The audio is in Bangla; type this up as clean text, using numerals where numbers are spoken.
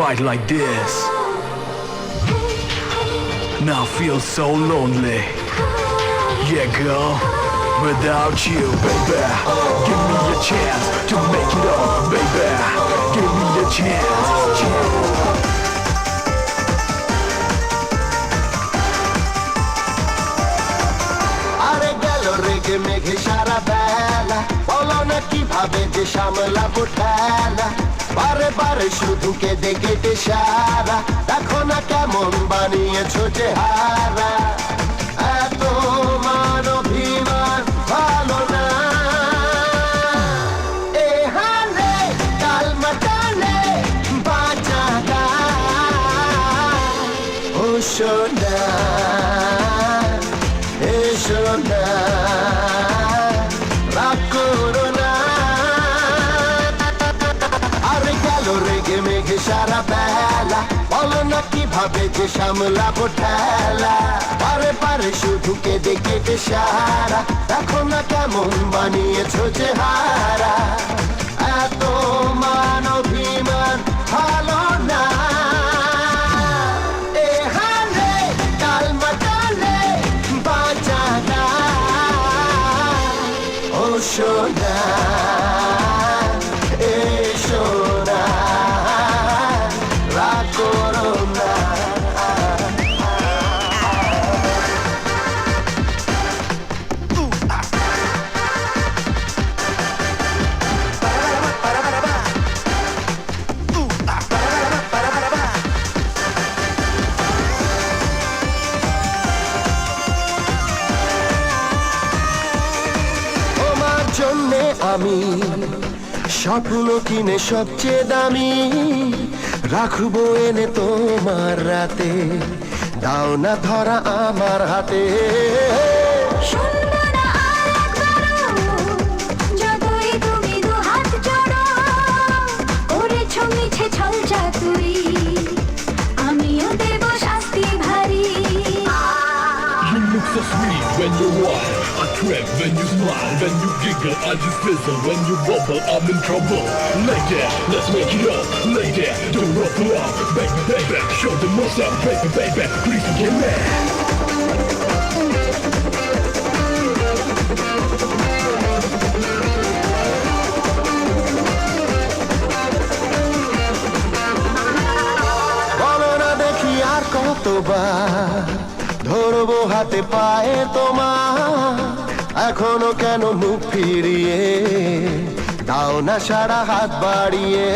fight like this. Now feel so lonely. Yeah, girl, without you, baby. Give me a chance to make it up, baby. Give me a chance. আরে গেল রেগে মেঘে সারা বেলা, বলো না কিভাবে যে সামলাবো ঠেলা। বারে বারে শুধু কেঁদে কেটে সারা, দেখো না কেমন বানিয়েছো চেহারা। এত মান অভিমান ভালো না, এ হালে কাল মাতালে বাঁচা ও সোনা, এসো না রাগ করো না। আরে গেল রেগে মেঘে সারা বেলা, বলো না কিভাবে যে সামলাবো ঠেলা। পারে পারে শুধু কেঁদে কেটে সারা, দেখো না কেমন বানিয়েছো চেহারা। এত মান অভিমান ভালো না, এ হালে কাল মাতালে বাঁচা না ও সোনা, এ সোনা রাগ করো না। তোমার জন্যে আমি স্বপ্ন কিনে সবচেয়ে দামি রাখবো এনে তোমার রাতে, দাও না ধরা আমার হাতে। So sweet when you walk, a trip when you smile, when you giggle, I just fizzle. When you bubble, I'm in trouble. Lay there, let's make it up. Lay there, don't rough it up, baby, baby. Show them what's up, baby, baby. Please forgive me. বলো না দেখি আর কতবার ধরবো হাতে পায়ে তোমার, এখনো কেন মুখ ফিরিয়ে দাও না সারা হাত বাড়িয়ে।